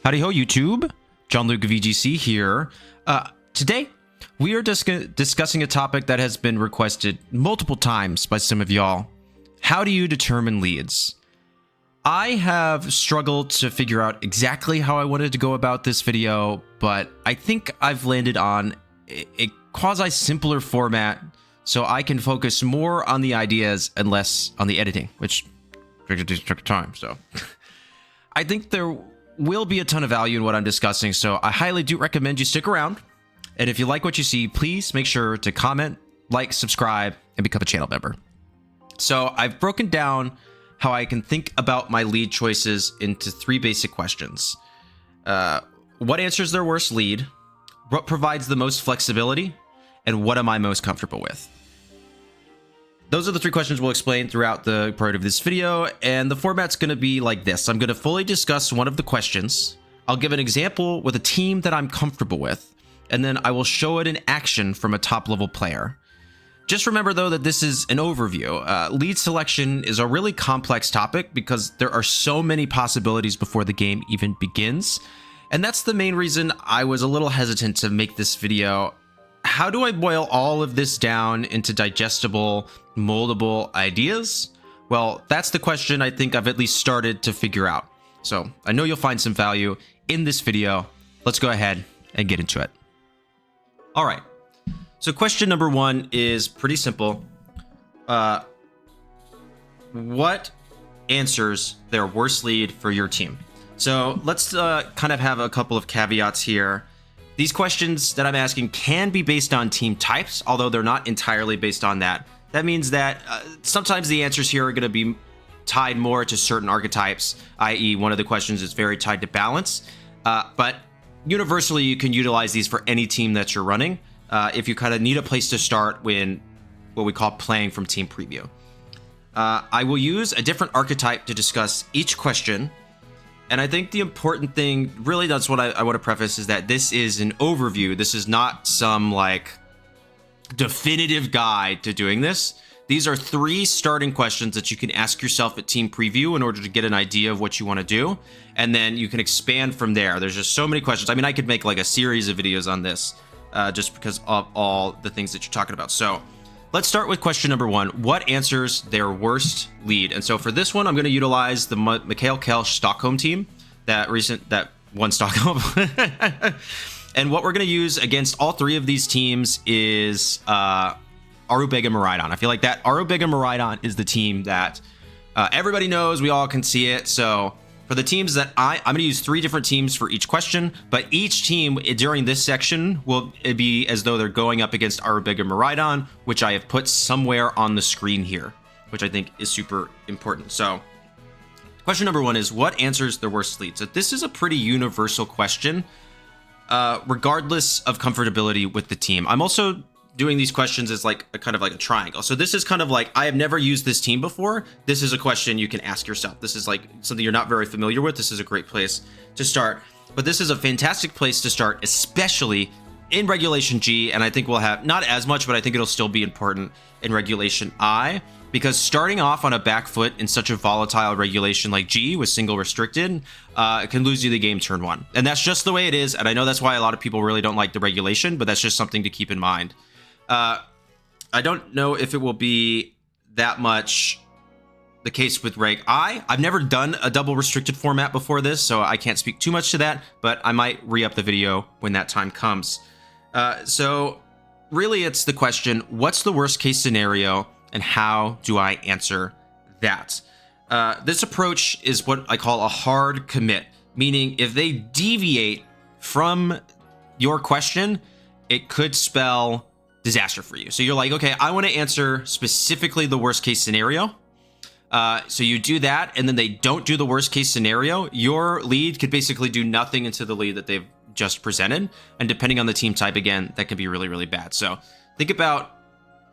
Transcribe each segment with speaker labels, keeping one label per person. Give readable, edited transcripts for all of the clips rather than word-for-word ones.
Speaker 1: Howdy Ho, YouTube. Jon-Luke VGC here. Today, we are discussing a topic that has been requested multiple times by some of y'all. How do you determine leads? I have struggled to figure out exactly how I wanted to go about this video, but I think I've landed on a quasi-simpler format so I can focus more on the ideas and less on the editing, which took time, so... I think there will be a ton of value in what I'm discussing, so I highly do recommend you stick around. And if you like what you see, please make sure to comment, like, subscribe, and become a channel member. So I've broken down how I can think about my lead choices into three basic questions. What answers their worst lead? What provides the most flexibility? And what am I most comfortable with? Those are the three questions we'll explain throughout the part of this video, and the format's going to be like this. I'm going to fully discuss one of the questions. I'll give an example with a team that I'm comfortable with, and then I will show it in action from a top-level player. Just remember, though, that this is an overview. Lead selection is a really complex topic because there are so many possibilities before the game even begins, and that's the main reason I was a little hesitant to make this video. How do I boil all of this down into digestible, moldable ideas? Well, that's the question I think I've at least started to figure out. So I know you'll find some value in this video. Let's go ahead and get into it. All right. So question number one is pretty simple. What answers their worst lead for your team? So let's kind of have a couple of caveats here. These questions that I'm asking can be based on team types, although they're not entirely based on that. That means that sometimes the answers here are going to be tied more to certain archetypes, i.e. one of the questions is very tied to balance. But universally, you can utilize these for any team that you're running if you kind of need a place to start when what we call playing from team preview. I will use a different archetype to discuss each question. And I think the important thing, really that's what I want to preface, is that this is an overview. This is not some like definitive guide to doing this. These are three starting questions that you can ask yourself at team preview in order to get an idea of what you want to do. And then you can expand from there. There's just so many questions. I mean, I could make like a series of videos on this just because of all the things that you're talking about. So let's start with question number one. What answers their worst lead? And so for this one, I'm going to utilize the Mikhail Kelch Stockholm team that won Stockholm. And what we're going to use against all three of these teams is Arubega Miraidon. I feel like that Arubega Miraidon is the team that everybody knows. We all can see it. So for the teams that I'm going to use three different teams for each question, but each team during this section will be as though they're going up against Arubega Miraidon, which I have put somewhere on the screen here, which I think is super important. So question number one is what answers their worst lead? So this is a pretty universal question, regardless of comfortability with the team. I'm also doing these questions as like a kind of like a triangle. So this is kind of like, I have never used this team before. This is a question you can ask yourself. This is like something you're not very familiar with. This is a great place to start. But this is a fantastic place to start, especially in Regulation G. And I think we'll have not as much, but I think it'll still be important in Regulation I, because starting off on a back foot in such a volatile regulation like G with single restricted can lose you the game turn one. And that's just the way it is. And I know that's why a lot of people really don't like the regulation, but that's just something to keep in mind. I don't know if it will be that much the case with Reg I. I've never done a double restricted format before this, so I can't speak too much to that, but I might re-up the video when that time comes. So really it's the question, what's the worst case scenario and how do I answer that? This approach is what I call a hard commit, meaning if they deviate from your question, it could spell disaster for you. So you're like, okay, I want to answer specifically the worst case scenario. So you do that, and then they don't do the worst case scenario. Your lead could basically do nothing into the lead that they've just presented. And depending on the team type, again, that can be really, really bad. So think about,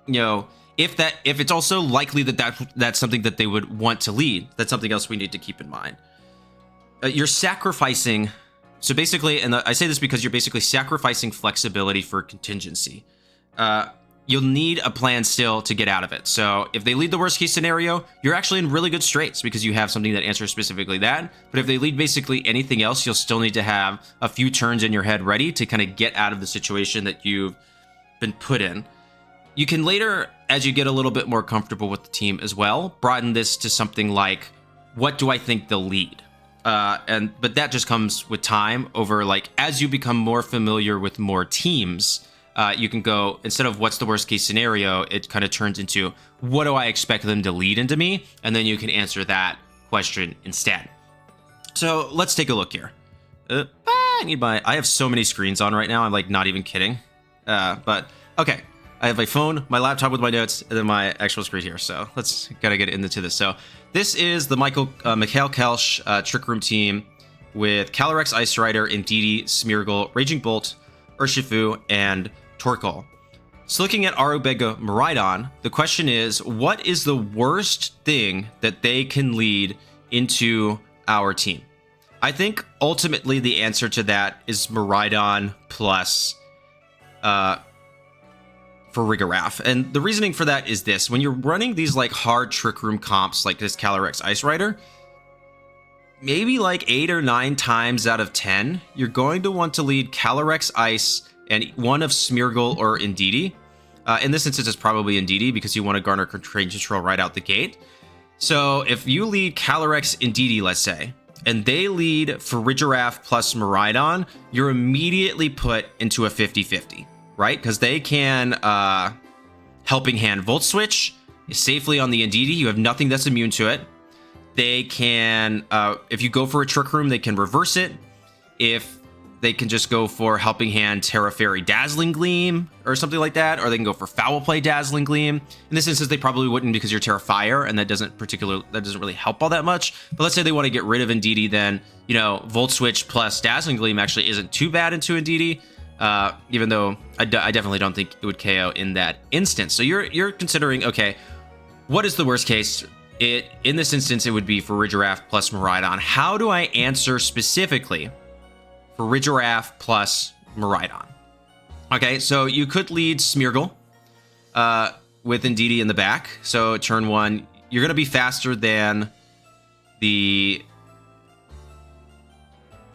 Speaker 1: if it's also likely that's something that they would want to lead. That's something else we need to keep in mind. You're sacrificing. So basically, and I say this because you're basically sacrificing flexibility for contingency. you'll need a plan still to get out of it. So if they lead the worst case scenario, you're actually in really good straits because you have something that answers specifically that. But if they lead basically anything else, you'll still need to have a few turns in your head ready to kind of get out of the situation that you've been put in. You can later, as you get a little bit more comfortable with the team as well, broaden this to something like, what do I think they'll lead? But that just comes with time over, like, as you become more familiar with more teams, you can go, instead of what's the worst case scenario, it kind of turns into, what do I expect them to lead into me? And then you can answer that question instead. So let's take a look here. I have so many screens on right now. I'm like not even kidding. But okay, I have my phone, my laptop with my notes, and then my actual screen here. So let's gotta get into this. So this is the Mikhail Kelsch Trick Room team with Calyrex, Ice Rider, Indeedee, Smeargle, Raging Bolt, Urshifu, and Torkoal. So looking at Arubega Miraidon, the question is, what is the worst thing that they can lead into our team? I think ultimately the answer to that is Miraidon plus Farigiraf. And the reasoning for that is this: when you're running these like hard Trick Room comps like this Calyrex Ice Rider, maybe like 8 or 9 times out of 10, you're going to want to lead Calyrex Ice and one of Smeargle or Indeedee. In this instance, it's probably Indeedee because you want to garner train control right out the gate. So if you lead Calyrex Indeedee, let's say, and they lead Farigiraf plus Miraidon, you're immediately put into a 50-50, right? Because they can Helping Hand Volt Switch safely on the Indeedee. You have nothing that's immune to it. They can, if you go for a Trick Room, they can reverse it. If they can just go for Helping Hand Terra Fairy Dazzling Gleam or something like that, or they can go for Foul Play Dazzling Gleam. In this instance, they probably wouldn't because you're Terra Fire, and that doesn't really help all that much. But let's say they want to get rid of Indeedee, then Volt Switch plus Dazzling Gleam actually isn't too bad into Indeedee. Even though I definitely don't think it would KO in that instance. So you're considering, okay, what is the worst case? In this instance, it would be Farigiraf plus Miraidon. How do I answer specifically Farigiraf plus Miraidon? Okay, so you could lead Smeargle with Indeedee in the back. So turn 1, you're going to be faster than the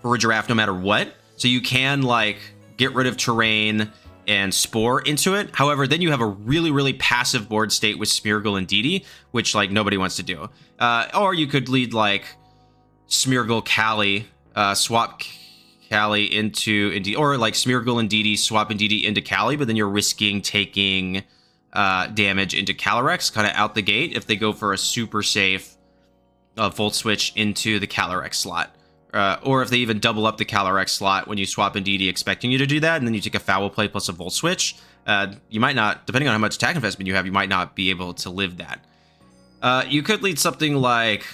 Speaker 1: Farigiraf no matter what. So you can like get rid of terrain and Spore into it. However, then you have a really, really passive board state with Smeargle and Indeedee, which like nobody wants to do. Or you could lead like Smeargle Cali, swap Cali into Indeedee, or like Smeargle and Indeedee, swap Indeedee into Cali, but then you're risking taking damage into Calyrex kind of out the gate if they go for a super safe Volt Switch into the Calyrex slot. Or if they even double up the Calyrex slot when you swap Indeedee expecting you to do that, and then you take a Foul Play plus a Volt Switch, you might not, depending on how much attack investment you have, you might not be able to live that. You could lead something like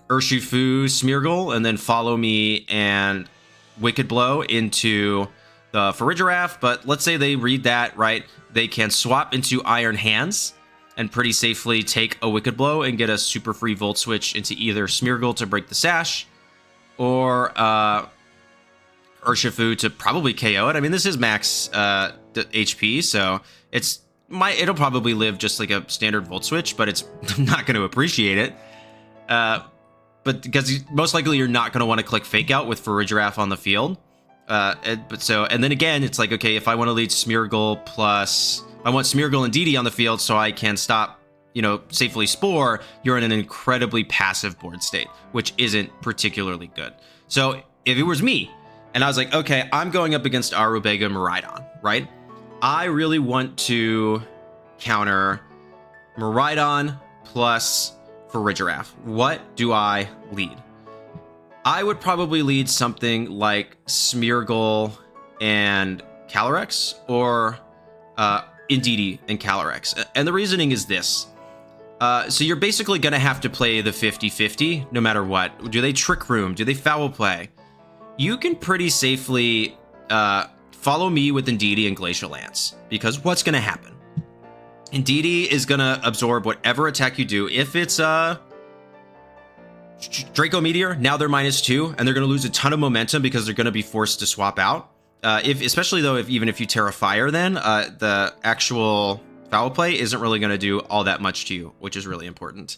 Speaker 1: Urshifu Smeargle, and then Follow Me and Wicked Blow into the Farigiraf, but let's say they read that, right? They can swap into Iron Hands and pretty safely take a Wicked Blow and get a super free Volt Switch into either Smeargle to break the Sash, or Urshifu to probably KO it. I mean, this is max HP, so it'll probably live just like a standard Volt Switch, but it's not going to appreciate it. But because most likely you're not going to want to click Fake Out with Farigiraf on the field. And then again, it's like, okay, if I want to lead Smeargle plus, I want Smeargle and Indeedee on the field so I can stop, safely Spore, you're in an incredibly passive board state, which isn't particularly good. So if it was me, and I was like, okay, I'm going up against Arubega Miraidon, right? I really want to counter Miraidon plus Farigiraf. What do I lead? I would probably lead something like Smeargle and Calyrex, or Indeedee and Calyrex. And the reasoning is this. So you're basically going to have to play the 50-50 no matter what. Do they Trick Room? Do they Foul Play? You can pretty safely Follow Me with Indeedee and Glacial Lance, because what's going to happen? Indeedee is going to absorb whatever attack you do. If it's Draco Meteor, now they're -2, and they're going to lose a ton of momentum because they're going to be forced to swap out. Especially though, even if you Terra Fire, then the actual foul play isn't really going to do all that much to you, which is really important.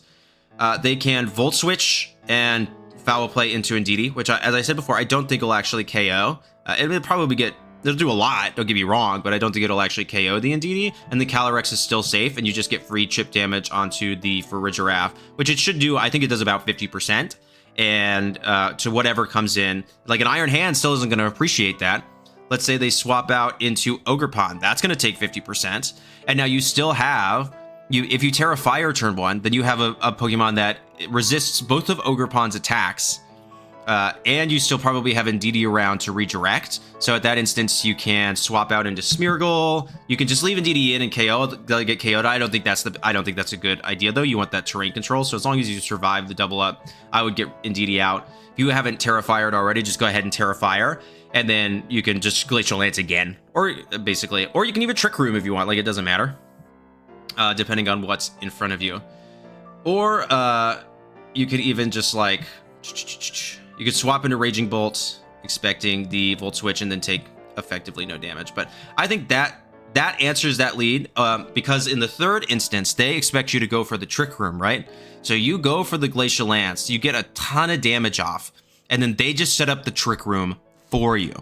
Speaker 1: They can Volt Switch and foul play into Indeedee, which, as I said before, I don't think will actually KO. It'll probably it'll do a lot, don't get me wrong, but I don't think it'll actually KO the Indeedee, and the Calyrex is still safe, and you just get free chip damage onto the Farigiraf, which it should do. I think it does about 50%, and to whatever comes in. Like an Iron Hand still isn't going to appreciate that. Let's say they swap out into Ogerpon. That's going to take 50%. And now you still have, if you Terra Fire turn 1, then you have a Pokemon that resists both of Ogerpon's attacks. And you still probably have Indeedee around to redirect. So at that instance, you can swap out into Smeargle. You can just leave Indeedee in and KO. They'll get KO'd. I don't think that's a good idea though. You want that terrain control. So as long as you survive the double up, I would get Indeedee out. If you haven't Terra Fired already, just go ahead and Terra Fire. And then you can just Glacial Lance again, or you can even Trick Room if you want. Like, it doesn't matter, depending on what's in front of you. Or you could even just like, you could swap into Raging Bolt, expecting the Volt Switch, and then take effectively no damage. But I think that answers that lead, because in the third instance, they expect you to go for the Trick Room, right? So you go for the Glacial Lance, you get a ton of damage off, and then they just set up the Trick Room for you,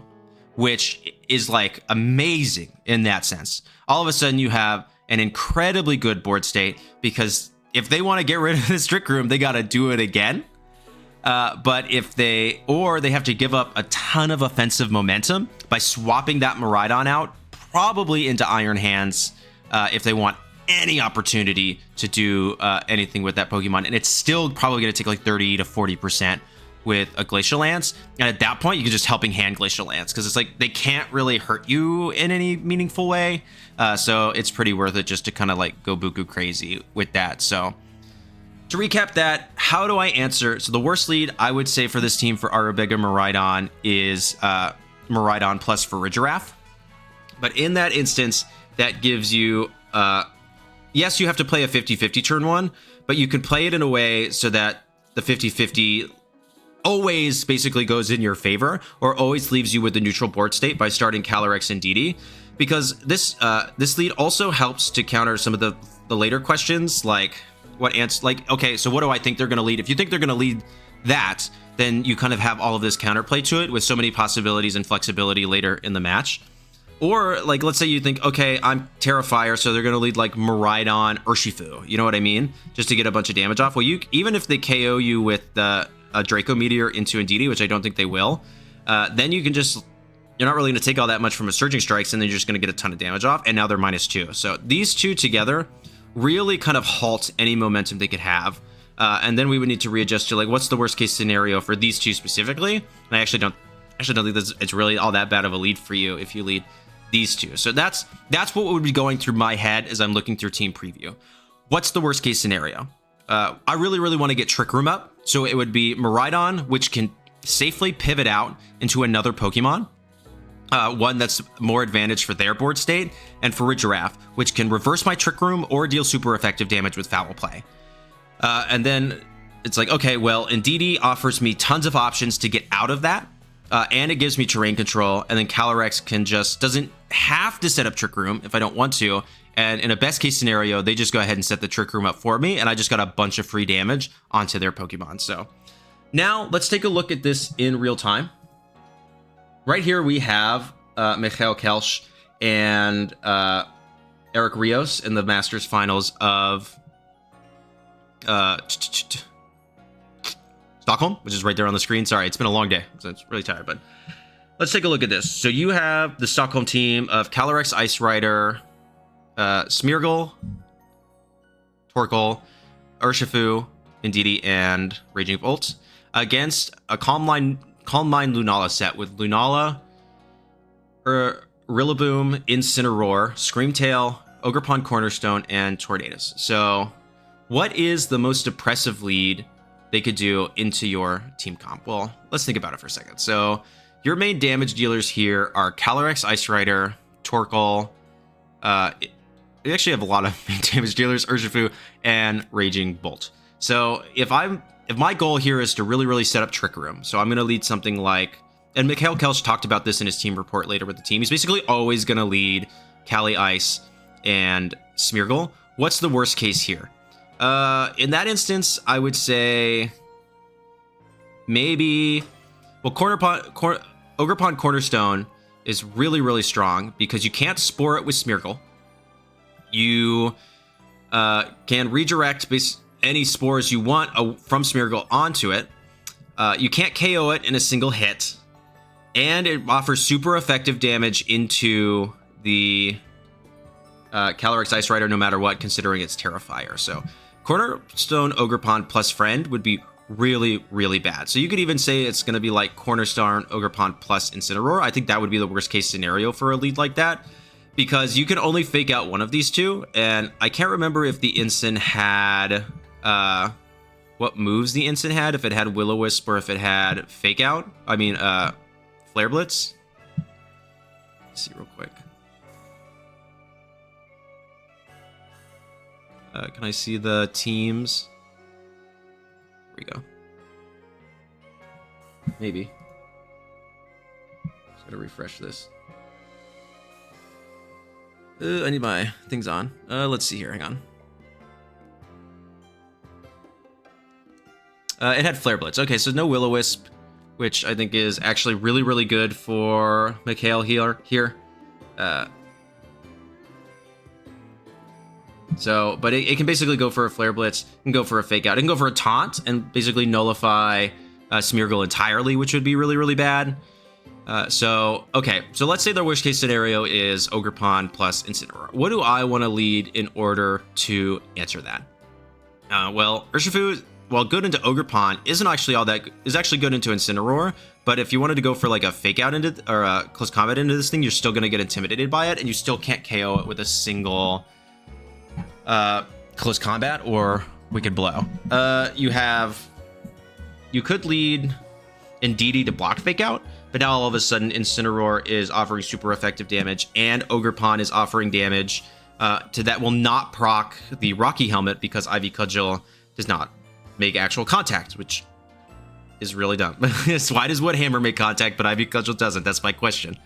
Speaker 1: which is like amazing in that sense. All of a sudden you have an incredibly good board state, because if they want to get rid of this Trick Room, they got to do it again. But if they have to give up a ton of offensive momentum by swapping that Miraidon out, probably into Iron Hands, if they want any opportunity to do anything with that Pokemon. And it's still probably going to take like 30 to 40% with a Glacial Lance, and at that point you can just Helping Hand Glacial Lance, because it's like they can't really hurt you in any meaningful way, so it's pretty worth it just to kind of like go buku crazy with that. So to recap that, how do I answer? So the worst lead I would say for this team for Arabega Miraidon is Miraidon plus Farigiraf, but in that instance that gives you yes, you have to play a 50-50 turn 1, but you can play it in a way so that the 50-50 always basically goes in your favor, or always leaves you with the neutral board state by starting Calyrex and Indeedee, because this lead also helps to counter some of the later questions, like okay, so what do I think they're going to lead? If you think they're going to lead that, then you kind of have all of this counterplay to it with so many possibilities and flexibility later in the match. Or like, let's say you think, okay, I'm Terra Fire, so they're going to lead like Miraidon, Urshifu, you know what I mean? Just to get a bunch of damage off. Well, even if they KO you with the a Draco Meteor into Indeedee, which I don't think they will, then you're not really going to take all that much from a Surging Strikes, and then you're just going to get a ton of damage off, and now they're -2. So these two together really kind of halt any momentum they could have, and then we would need to readjust to like, what's the worst case scenario for these two specifically? And I actually don't think it's really all that bad of a lead for you if you lead these two. So that's what would be going through my head as I'm looking through team preview. What's the worst case scenario? I really want to get Trick Room up, so it would be Miraidon, which can safely pivot out into another Pokemon, one that's more advantage for their board state, and Farigiraf, which can reverse my Trick Room or deal super effective damage with foul play. And then it's like, okay, well, Indeedee offers me tons of options to get out of that, and it gives me terrain control, and then Calyrex doesn't have to set up Trick Room if I don't want to. And in a best case scenario, they just go ahead and set the Trick Room up for me, and I just got a bunch of free damage onto their Pokemon. So now let's take a look at this in real time. Right here we have Michael Kelsch and Eric Rios in the Masters Finals of Stockholm, which is right there on the screen. Sorry, it's been a long day, so it's really tired, but let's take a look at this. So you have the Stockholm team of Calyrex, Ice Rider, Smeargle, Torkoal, Urshifu, Indeedee, and Raging Bolt against a Calm Mind Lunala set with Lunala, Rillaboom, Incineroar, Screamtail, Ogerpon Cornerstone, and Tornadus. So what is the most oppressive lead they could do into your team comp? Well, let's think about it for a second. So your main damage dealers here are Calyrex, Ice Rider, Torkoal. You actually have a lot of main damage dealers, Urshifu, and Raging Bolt. So if my goal here is to really set up Trick Room, so I'm going to lead something like and Mikhail Kelch talked about this in his team report later with the team, he's basically always going to lead Kali Ice and Smeargle. What's the worst case here? In that instance, I would say maybe, well, Ogerpon Cornerstone is really, really strong because you can't spore it with Smeargle. You can redirect any spores you want from Smeargle onto it. You can't KO it in a single hit. And it offers super effective damage into the Calyrex Ice Rider no matter what, considering it's Terrifier. So Cornerstone Ogerpon plus Friend would be really, really bad. So you could even say it's going to be like Cornerstone Ogerpon plus Incineroar. I think that would be the worst case scenario for a lead like that, because you can only fake out one of these two. And I can't remember if the Incin had what moves the Incin had, if it had Will-O-Wisp or if it had Fake Out. I mean, Flare Blitz. Let's see real quick. Can I see the teams? Here we go. Maybe. Just gotta refresh this. I need my things on. Let's see here. Hang on. It had Flare Blitz. Okay, so no Will-O-Wisp, which I think is actually really, really good for Mikhail here. But it can basically go for a Flare Blitz, it can go for a Fake Out, it can go for a Taunt, and basically nullify Smeargle entirely, which would be really, really bad. Okay, so let's say the worst case scenario is Ogerpon plus Incineroar. What do I want to lead in order to answer that? Well, Urshifu, while good into Ogerpon, is actually good into Incineroar, but if you wanted to go for like a Fake Out into, or a Close Combat into this thing, you're still going to get intimidated by it, and you still can't KO it with a single Close Combat or Wicked Blow. You could lead Indeedee to block Fake Out, but now all of a sudden Incineroar is offering super effective damage, and Ogerpon is offering damage to that will not proc the Rocky Helmet because Ivy Cudgel does not make actual contact, which is really dumb. Why does Woodhammer make contact but Ivy Cudgel doesn't? That's my question.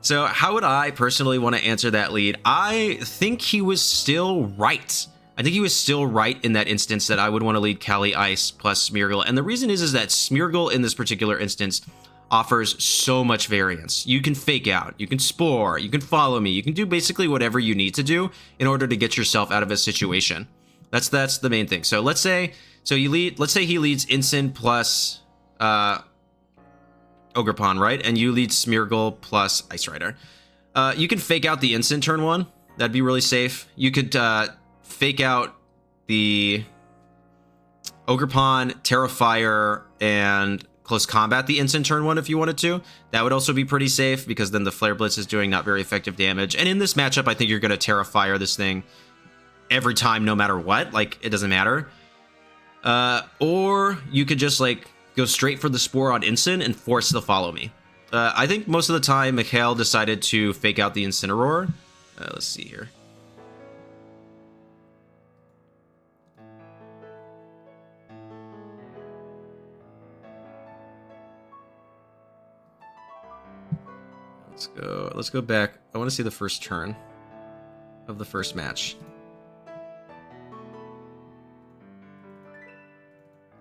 Speaker 1: So how would I personally want to answer that lead? I think he was still right. I think he was still right in that instance that I would want to lead Kali Ice plus Smeargle. And the reason is that Smeargle in this particular instance offers so much variance. You can Fake Out, you can Spore, you can Follow Me, you can do basically whatever you need to do in order to get yourself out of a situation. That's the main thing. So let's say he leads Incin plus Ogerpon, right? And you lead Smeargle plus Ice Rider. You can Fake Out the Incin turn 1. That'd be really safe. You could Fake Out the Ogerpon, Terrifier, and Close Combat the Incin turn 1 if you wanted to. That would also be pretty safe because then the Flare Blitz is doing not very effective damage. And in this matchup, I think you're going to Terrifier this thing every time, no matter what. Like, it doesn't matter. Or you could just, like, go straight for the Spore on Incin and force the Follow Me. I think most of the time, Mikhail decided to Fake Out the Incineroar. Let's see here. Let's go back. I want to see the first turn of the first match.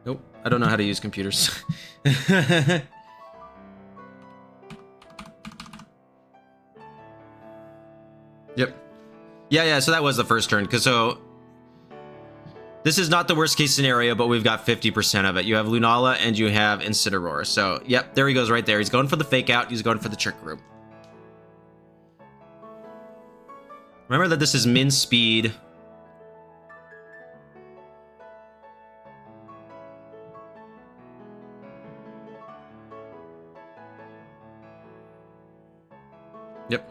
Speaker 1: Nope, I don't know how to use computers. Yep. Yeah, so that was the first turn. This is not the worst case scenario, but we've got 50% of it. You have Lunala and you have Incineroar. So, yep, there he goes right there. He's going for the Fake Out. He's going for the Trick Room. Remember that this is min speed. Yep.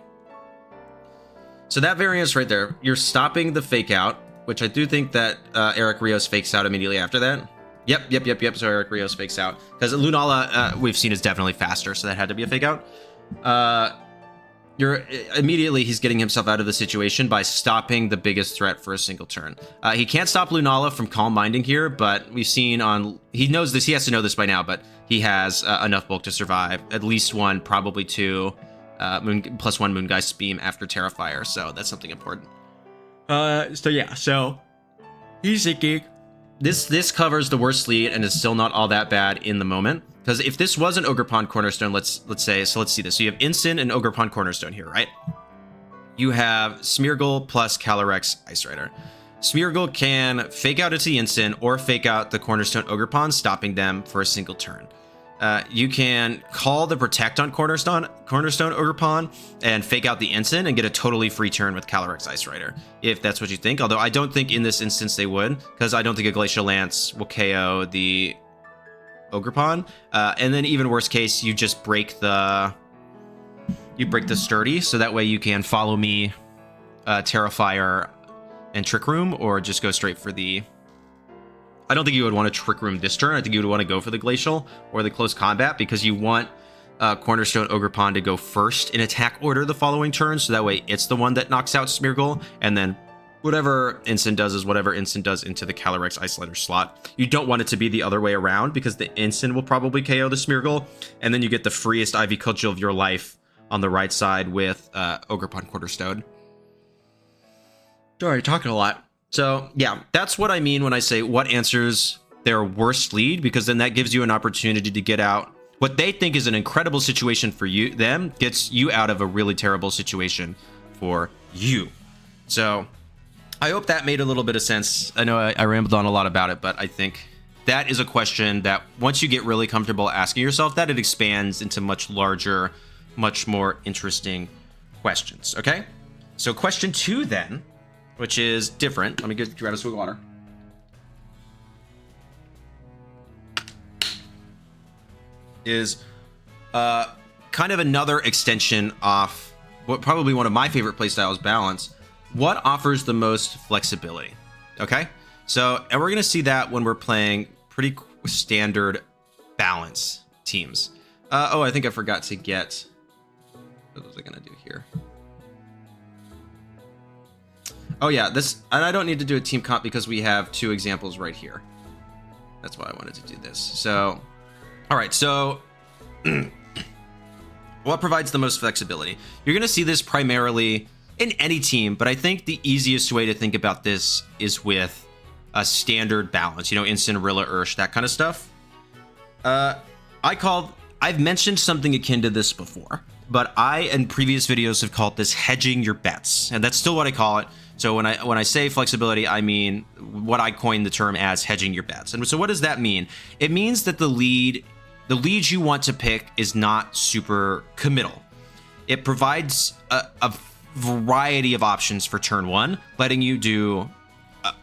Speaker 1: So that variance right there, you're stopping the Fake Out, which I do think that Eric Rios fakes out immediately after that. Yep. So Eric Rios fakes out. Because Lunala, we've seen, is definitely faster, so that had to be a Fake Out. you're immediately he's getting himself out of the situation by stopping the biggest threat for a single turn. He can't stop Lunala from calm minding here, but we've seen on he knows this. He has to know this by now, but he has enough bulk to survive at least one, probably two, +1 Moongeist's Beam after Terrifier. So that's something important. So he's thinking this covers the worst lead and is still not all that bad in the moment. Because if this was an Ogre Pond Cornerstone, let's see this. So you have Instant and Ogre Pond Cornerstone here, right? You have Smeargle plus Calyrex Ice Rider. Smeargle can fake out its Instant or fake out the Cornerstone Ogre Pond, stopping them for a single turn. You can call the Protect on Cornerstone Ogre Pond and fake out the Instant and get a totally free turn with Calyrex Ice Rider, if that's what you think. Although I don't think in this instance they would, because I don't think a Glacial Lance will KO the Ogre Pond. And then even worst case, you just break the Sturdy, so that way you can follow me, Terrifier and Trick Room, or just go straight for the... I don't think you would want to Trick Room this turn. I think you would want to go for the Glacial or the Close Combat, because you want Cornerstone Ogre Pond to go first in attack order the following turn, so that way it's the one that knocks out Smeargle, and then whatever Instant does is whatever Instant does into the Calyrex Ice Rider slot. You don't want it to be the other way around, because the Instant will probably KO the Smeargle, and then you get the freest Ivy Cudgel of your life on the right side with Ogre Pond Cornerstone. Sorry, talking a lot. So yeah, that's what I mean when I say what answers their worst lead, because then that gives you an opportunity to get out what they think is an incredible situation for them, gets you out of a really terrible situation for you. So I hope that made a little bit of sense. I know I rambled on a lot about it, but I think that is a question that once you get really comfortable asking yourself that, it expands into much larger, much more interesting questions. Okay, so question 2 then, which is different. Let me grab a swig of water. Is kind of another extension off what probably one of my favorite playstyles, Balance. What offers the most flexibility? Okay, so and we're gonna see that when we're playing pretty standard Balance teams. Oh, I think I forgot to get. What was I gonna do here? Oh yeah, this, and I don't need to do a team comp because we have 2 examples right here. That's why I wanted to do this. So, all right, so what provides the most flexibility? You're gonna see this primarily in any team, but I think the easiest way to think about this is with a standard Balance, Instant, Rilla, Ursh, that kind of stuff. I've mentioned something akin to this before, but I, in previous videos, have called this hedging your bets, and that's still what I call it. So when I say flexibility, I mean what I coined the term as hedging your bets. And so what does that mean? It means that the lead you want to pick is not super committal. It provides a variety of options for turn 1, letting you do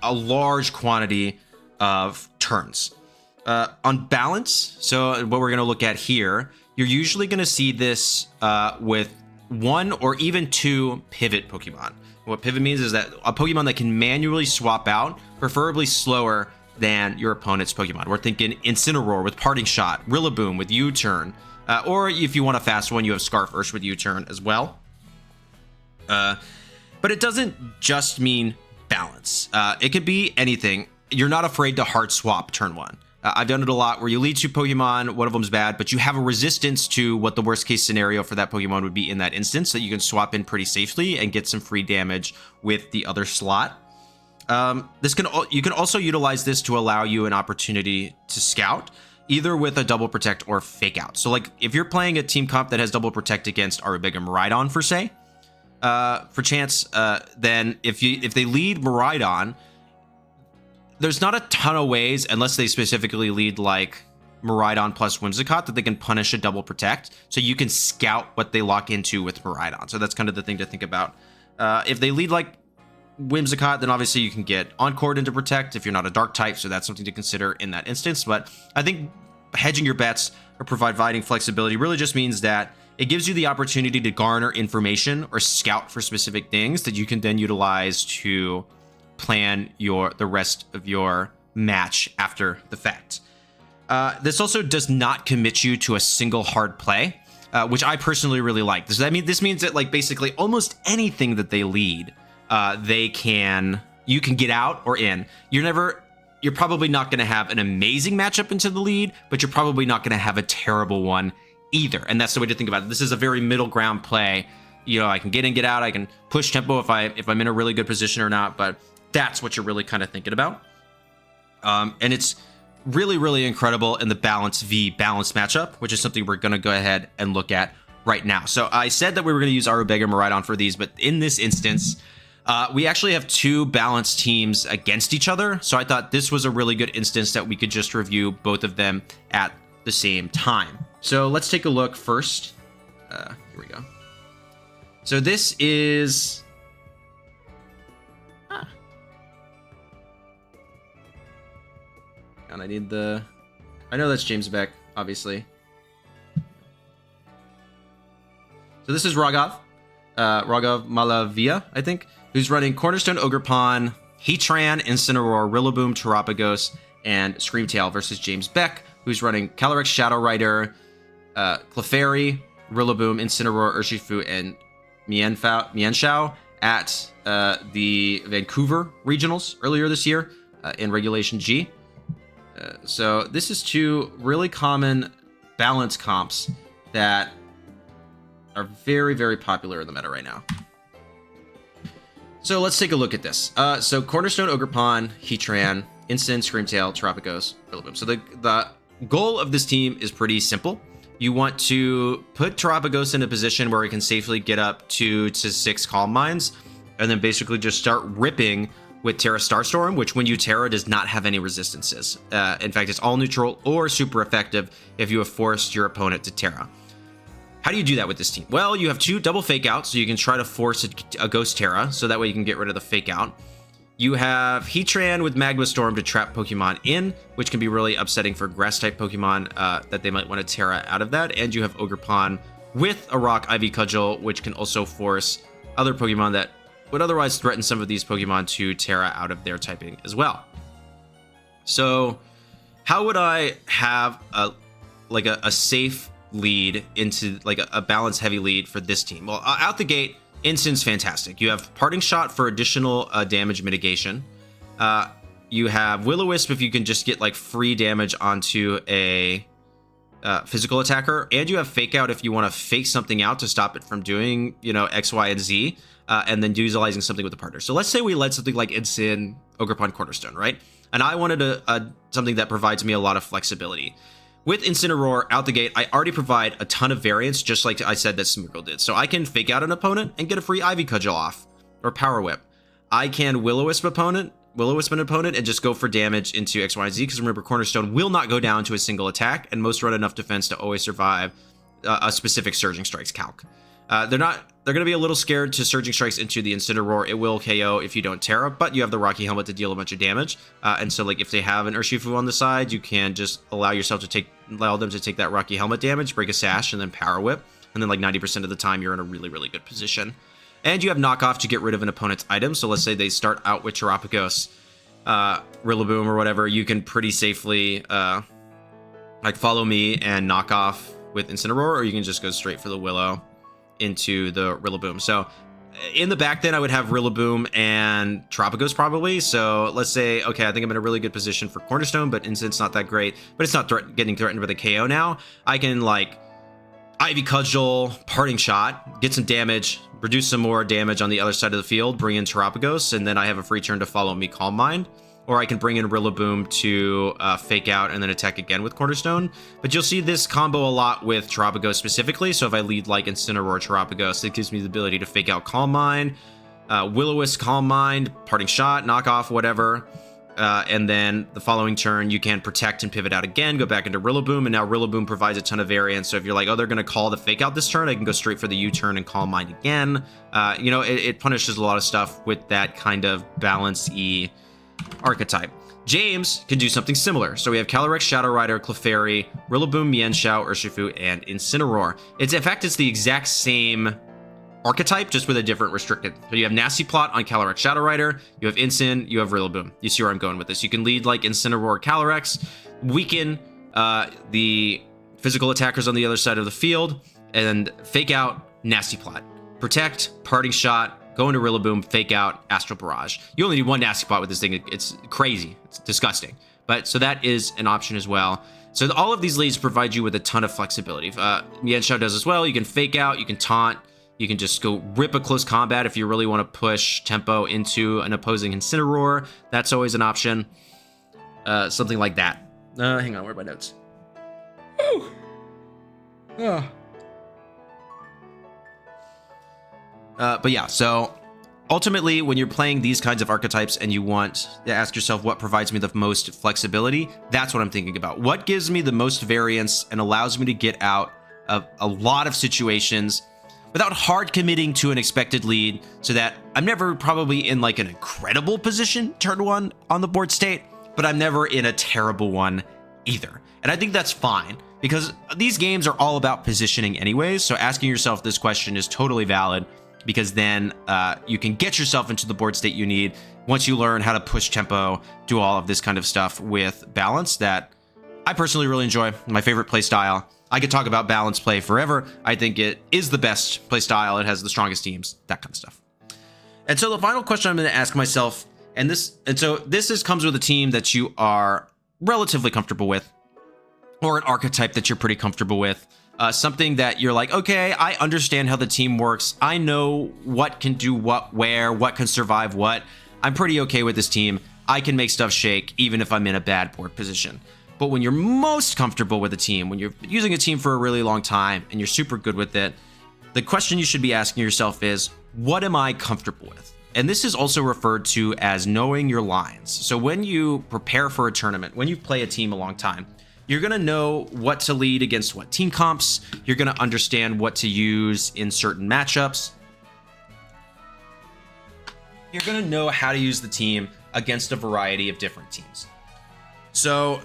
Speaker 1: a large quantity of turns. On Balance, so what we're going to look at here, you're usually going to see this with 1 or even 2 pivot Pokemon. What pivot means is that a Pokemon that can manually swap out, preferably slower than your opponent's Pokemon. We're thinking Incineroar with Parting Shot, Rillaboom with U-Turn, or if you want a fast one, you have Scarf Ursh with U-Turn as well. But it doesn't just mean Balance. It could be anything. You're not afraid to hard swap turn 1. I've done it a lot where you lead 2 Pokemon, one of them's bad, but you have a resistance to what the worst case scenario for that Pokemon would be in that instance, that you can swap in pretty safely and get some free damage with the other slot. You can also utilize this to allow you an opportunity to scout, either with a double protect or fake out. So like if you're playing a team comp that has double protect against Arabiga Miraidon for chance, then if they lead Miraidon, there's not a ton of ways, unless they specifically lead like Miraidon plus Whimsicott, that they can punish a double protect. So you can scout what they lock into with Miraidon. So that's kind of the thing to think about. If they lead like Whimsicott, then obviously you can get Encored into protect if you're not a dark type. So that's something to consider in that instance. But I think hedging your bets or providing flexibility really just means that it gives you the opportunity to garner information or scout for specific things that you can then utilize to plan the rest of your match after the fact. This also does not commit you to a single hard play. which I personally really like. Does that mean this means that like basically almost anything that they lead, you can get out or in. You're probably not going to have an amazing matchup into the lead, but you're probably not going to have a terrible one either. And that's the way to think about it. This is a very middle ground play. You know, I can get in, get out. I can push tempo if I'm in a really good position or not. But that's what you're really kind of thinking about. And it's really, really incredible in the balance v balance matchup, which is something we're going to go ahead and look at right now. So I said that we were going to use Arubeg and Miraidon for these, but in this instance, we actually have two balanced teams against each other. So I thought this was a really good instance that we could just review both of them at the same time. So let's take a look first. Here we go. So this is... And I know that's James Beck, obviously. So this is Raghav Malavia, I think, who's running Cornerstone, Ogerpon, Heatran, Incineroar, Rillaboom, Terapagos, and Screamtail versus James Beck, who's running Calyrex, Shadow Rider, Clefairy, Rillaboom, Incineroar, Urshifu, and Mienshao at the Vancouver Regionals earlier this year in Regulation G. So this is two really common balance comps that are very, very popular in the meta right now. So let's take a look at this. So Cornerstone, Ogerpon, Heatran, Incin, Screamtail, Terapagos, Rillaboom. So the goal of this team is pretty simple. You want to put Terapagos in a position where it can safely get up 2 to 6 Calm Minds, and then basically just start ripping with Terra Starstorm, which when you Terra does not have any resistances. In fact, it's all neutral or super effective if you have forced your opponent to Terra. How do you do that with this team? Well, you have 2 double fake outs, so you can try to force a Ghost Terra, so that way you can get rid of the fake out. You have Heatran with Magma Storm to trap Pokemon in, which can be really upsetting for Grass-type Pokemon that they might want to Terra out of that. And you have Ogerpon with a Rock Ivy Cudgel, which can also force other Pokemon that would otherwise threaten some of these Pokemon to Terra out of their typing as well. So how would I have a safe lead into like a balance heavy lead for this team? Well, out the gate, Incin's fantastic. You have Parting Shot for additional damage mitigation. You have Will-O-Wisp if you can just get like free damage onto a physical attacker, and you have Fake Out if you want to fake something out to stop it from doing, you know, X, Y, and Z, and then utilizing something with the partner. So let's say we led something like Incin, Ogerpon, Cornerstone, right? And I wanted something that provides me a lot of flexibility. With Incineroar out the gate, I already provide a ton of variance, just like I said that Smeargle did. So I can Fake Out an opponent and get a free Ivy Cudgel off, or Power Whip. I can Will-O-Wisp an opponent and just go for damage into X, Y, and Z, because remember, Cornerstone will not go down to a single attack, and most run enough defense to always survive a specific Surging Strikes calc. They're going to be a little scared to Surging Strikes into the Incineroar. It will KO if you don't Terra, but you have the Rocky Helmet to deal a bunch of damage. And so, like, if they have an Urshifu on the side, you can just allow them to take that Rocky Helmet damage, break a Sash, and then Power Whip. And then, like, 90% of the time, you're in a really, really good position. And you have Knockoff to get rid of an opponent's item. So let's say they start out with Terapagos, Rillaboom, or whatever. You can pretty safely, like, follow me and knock off with Incineroar, or you can just go straight for the Willow into the Rillaboom. So in the back then, I would have Rillaboom and Terapagos probably. So let's say, okay, I think I'm in a really good position for Cornerstone, but Incine's not that great, but it's not getting threatened with a KO now. I can, like, Ivy Cudgel, Parting Shot, get some damage, reduce some more damage on the other side of the field, bring in Terapagos, and then I have a free turn to follow me Calm Mind. Or I can bring in Rillaboom to Fake Out and then attack again with Cornerstone. But you'll see this combo a lot with Terapagos specifically. So if I lead like Incineroar Terapagos, it gives me the ability to Fake Out Calm Mind, Will-O-Wisp Calm Mind, Parting Shot, Knock Off, whatever. And then the following turn, you can protect and pivot out again, go back into Rillaboom, and now Rillaboom provides a ton of variance. So if you're like, oh, they're going to call the Fake Out this turn, I can go straight for the U-turn and Calm Mind again. You know, it punishes a lot of stuff with that kind of balance-y archetype. James can do something similar. So we have Calyrex, Shadow Rider, Clefairy, Rillaboom, Mienshao, Urshifu, and Incineroar. In fact, it's the exact same archetype, just with a different restricted. So you have Nasty Plot on Calyrex, Shadow Rider, you have Incin, you have Rillaboom. You see where I'm going with this. You can lead like Incineroar, Calyrex, weaken the physical attackers on the other side of the field, and fake out, Nasty Plot. Protect, Parting Shot, go into Rillaboom, fake out, Astral Barrage. You only need one Nasty Plot with this thing. It's crazy. It's disgusting. But so that is an option as well. So all of these leads provide you with a ton of flexibility. Mienshao does as well. You can fake out, you can taunt, you can just go rip a close combat if you really want to push tempo into an opposing Incineroar. That's always an option. Something like that. Hang on, where are my notes? Oh. But yeah, so ultimately, when you're playing these kinds of archetypes and you want to ask yourself what provides me the most flexibility, that's what I'm thinking about. What gives me the most variance and allows me to get out of a lot of situations without hard committing to an expected lead, so that I'm never probably in like an incredible position turn one on the board state, but I'm never in a terrible one either. And I think that's fine, because these games are all about positioning anyways, so asking yourself this question is totally valid, because then you can get yourself into the board state you need once you learn how to push tempo, do all of this kind of stuff with balance that I personally really enjoy. My favorite play style. I could talk about balance play forever. I think it is the best play style. It has the strongest teams, that kind of stuff. And so the final question I'm going to ask myself, so this comes with a team that you are relatively comfortable with, or an archetype that you're pretty comfortable with. Something that you're like, okay, I understand how the team works. I know what can do what, where, what can survive what. I'm pretty okay with this team. I can make stuff shake even if I'm in a bad board position. But when you're most comfortable with a team, when you're using a team for a really long time and you're super good with it, the question you should be asking yourself is, what am I comfortable with? And this is also referred to as knowing your lines. So when you prepare for a tournament, when you play a team a long time, you're going to know what to lead against what team comps. You're going to understand what to use in certain matchups. You're going to know how to use the team against a variety of different teams. So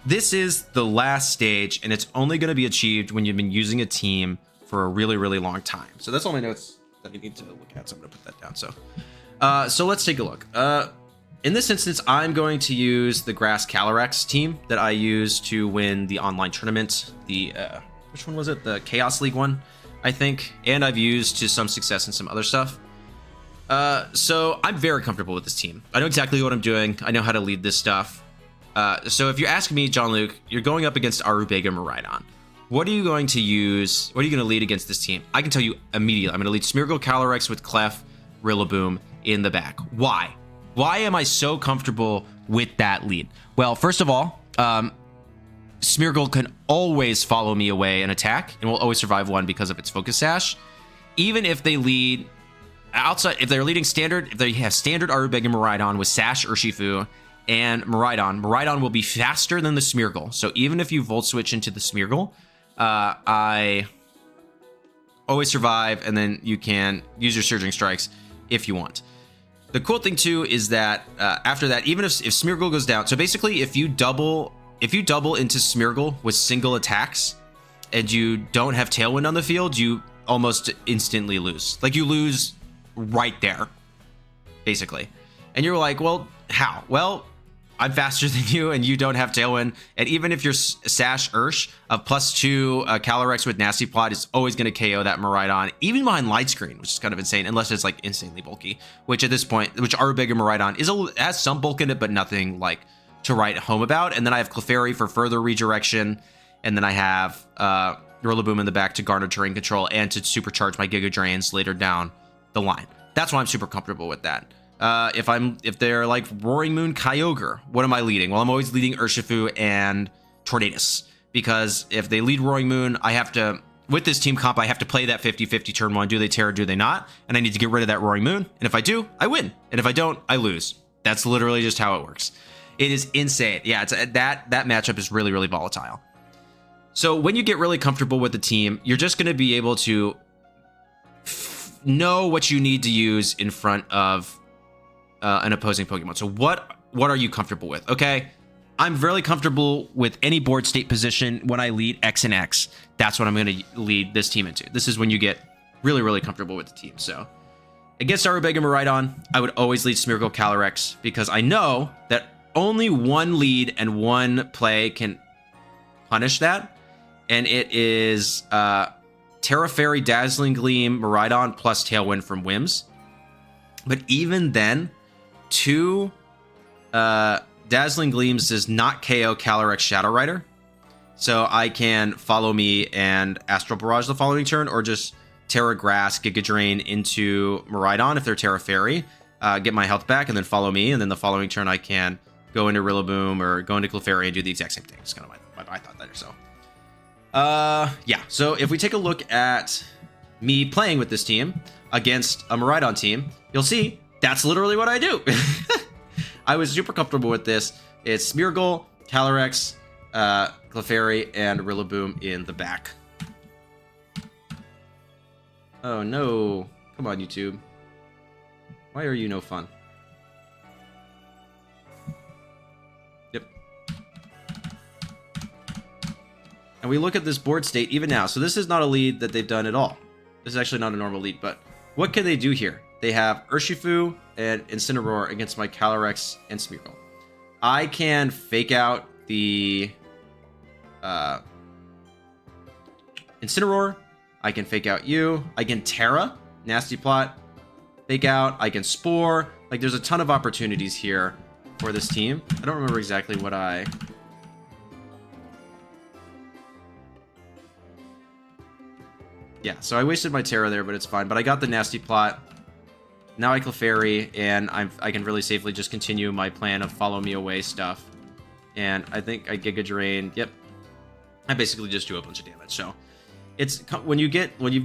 Speaker 1: this is the last stage, and it's only going to be achieved when you've been using a team for a really, really long time. So that's all my notes that you need to look at. So I'm going to put that down. So let's take a look. In this instance, I'm going to use the Grass Calyrex team that I used to win the online tournament. The which one was it? The Chaos League one, I think. And I've used to some success in some other stuff. So I'm very comfortable with this team. I know exactly what I'm doing. I know how to lead this stuff. So if you ask me, Jon-Luke, you're going up against Arubega Miraidon. What are you going to use? What are you going to lead against this team? I can tell you immediately. I'm going to lead Smeargle Calyrex with Clef, Rillaboom in the back. Why? Why am I so comfortable with that lead? Well, first of all, Smeargle can always follow me away and attack, and will always survive one because of its Focus Sash. Even if they lead outside, if they're leading standard, if they have standard Arubega Miraidon with Sash Urshifu and Miraidon will be faster than the Smeargle. So even if you Volt Switch into the Smeargle, I always survive, and then you can use your Surging Strikes if you want. The cool thing too is that after that, even if Smeargle goes down, so basically if you double into Smeargle with single attacks and you don't have Tailwind on the field, you almost instantly lose. Like you lose right there, basically. And you're like, well, how? Well, I'm faster than you and you don't have Tailwind. And even if you're Sash Ursh of +2 Calyrex with Nasty Plot is always going to KO that Miraidon, even behind Light Screen, which is kind of insane, unless it's like insanely bulky, which at this point, which Arubega Miraidon has some bulk in it, but nothing like to write home about. And then I have Clefairy for further redirection. And then I have Rillaboom in the back to garner terrain control and to supercharge my Giga Drains later down the line. That's why I'm super comfortable with that. If they're like Roaring Moon Kyogre, what am I leading? Well, I'm always leading Urshifu and Tornadus, because if they lead Roaring Moon, I have to, with this team comp, I have to play that 50-50 turn one. Do they tear or do they not? And I need to get rid of that Roaring Moon. And if I do, I win. And if I don't, I lose. That's literally just how it works. It is insane. Yeah, it's that matchup is really, really volatile. So when you get really comfortable with the team, you're just going to be able to know what you need to use in front of an opposing Pokemon. So what are you comfortable with? Okay, I'm very comfortable with any board state position when I lead X and X. That's what I'm going to lead this team into. This is when you get really, really comfortable with the team. So against Arubega Miraidon, I would always lead Smeargle Calyrex, because I know that only one lead and one play can punish that. and it is Terra Fairy, Dazzling Gleam, Miraidon plus Tailwind from Whims. But even then, 2 Dazzling Gleams does not KO Calyrex Shadow Rider. So I can Follow Me and Astral Barrage the following turn, or just Terra Grass, Giga Drain into Miraidon if they're Terra Fairy, get my health back, and then Follow Me, and then the following turn I can go into Rillaboom or go into Clefairy and do the exact same thing. It's kind of my thought there. So, yeah. So if we take a look at me playing with this team against a Miraidon team, you'll see that's literally what I do. I was super comfortable with this. It's Smeargle, Calyrex, Clefairy, and Rillaboom in the back. Oh no. Come on, YouTube. Why are you no fun? Yep. And we look at this board state even now. So this is not a lead that they've done at all. This is actually not a normal lead, but what can they do here? They have Urshifu and Incineroar against my Calyrex and Smeargle. I can fake out the Incineroar. I can fake out you. I can Terra, Nasty Plot, fake out. I can Spore. Like, there's a ton of opportunities here for this team. I don't remember exactly what I... Yeah, so I wasted my Terra there, but it's fine. But I got the Nasty Plot. Now I Clefairy, and I can really safely just continue my plan of Follow Me Away stuff. And I think I Giga Drain. Yep. I basically just do a bunch of damage. So it's when you've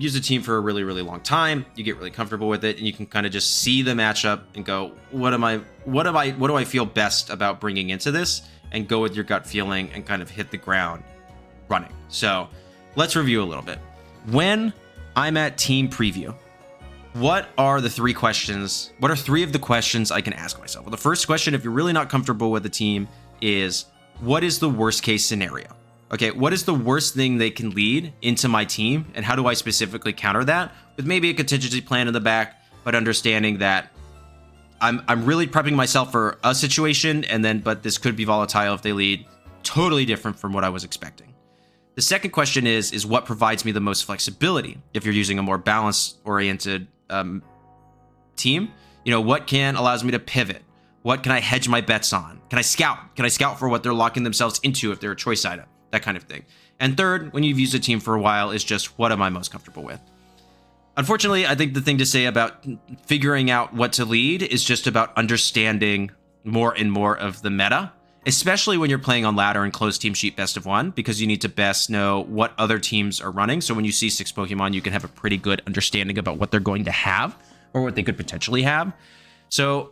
Speaker 1: used a team for a really, really long time, you get really comfortable with it, and you can kind of just see the matchup and go, what do I feel best about bringing into this, and go with your gut feeling and kind of hit the ground running. So let's review a little bit. When I'm at team preview, what are the 3 questions? What are 3 of the questions I can ask myself? Well, the first question, if you're really not comfortable with the team, is what is the worst case scenario? Okay, what is the worst thing they can lead into my team, and how do I specifically counter that with maybe a contingency plan in the back, but understanding that I'm really prepping myself for a situation, but this could be volatile if they lead totally different from what I was expecting. The second question is what provides me the most flexibility if you're using a more balance oriented team? You know, what allows me to pivot? What can I hedge my bets on? Can I scout? Can I scout for what they're locking themselves into if they're a choice item? That kind of thing. And third, when you've used a team for a while, is just what am I most comfortable with? Unfortunately, I think the thing to say about figuring out what to lead is just about understanding more and more of the meta, especially when you're playing on ladder and closed team sheet best of 1, because you need to best know what other teams are running. So when you see 6 Pokemon, you can have a pretty good understanding about what they're going to have or what they could potentially have. So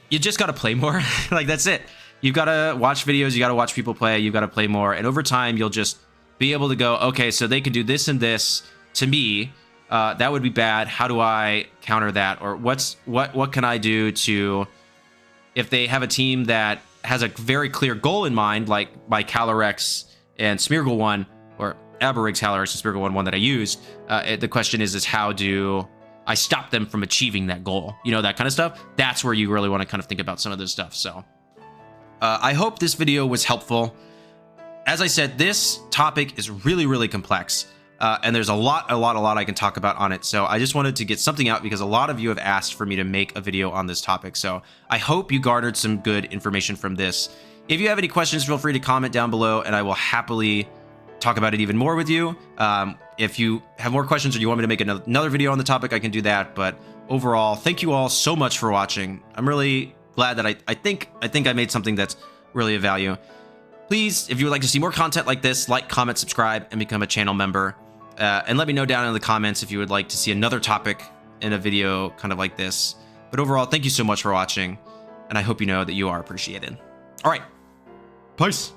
Speaker 1: you just got to play more. Like, that's it. You've got to watch videos. You got to watch people play. You've got to play more. And over time, you'll just be able to go, okay, so they can do this and this to me. That would be bad. How do I counter that? Or what can I do to, if they have a team that has a very clear goal in mind, like my Calyrex and Smeargle one, or Aberrig's Calyrex and Smeargle one that I used, the question is how do I stop them from achieving that goal? You know, that kind of stuff. That's where you really want to kind of think about some of this stuff. So I hope this video was helpful. As I said, this topic is really, really complex. And there's a lot I can talk about on it. So I just wanted to get something out because a lot of you have asked for me to make a video on this topic. So I hope you garnered some good information from this. If you have any questions, feel free to comment down below and I will happily talk about it even more with you. If you have more questions or you want me to make another video on the topic, I can do that. But overall, thank you all so much for watching. I'm really glad that I think I made something that's really of value. Please, if you would like to see more content like this, like, comment, subscribe, and become a channel member. And let me know down in the comments if you would like to see another topic in a video kind of like this. But overall, thank you so much for watching, and I hope you know that you are appreciated. All right, peace.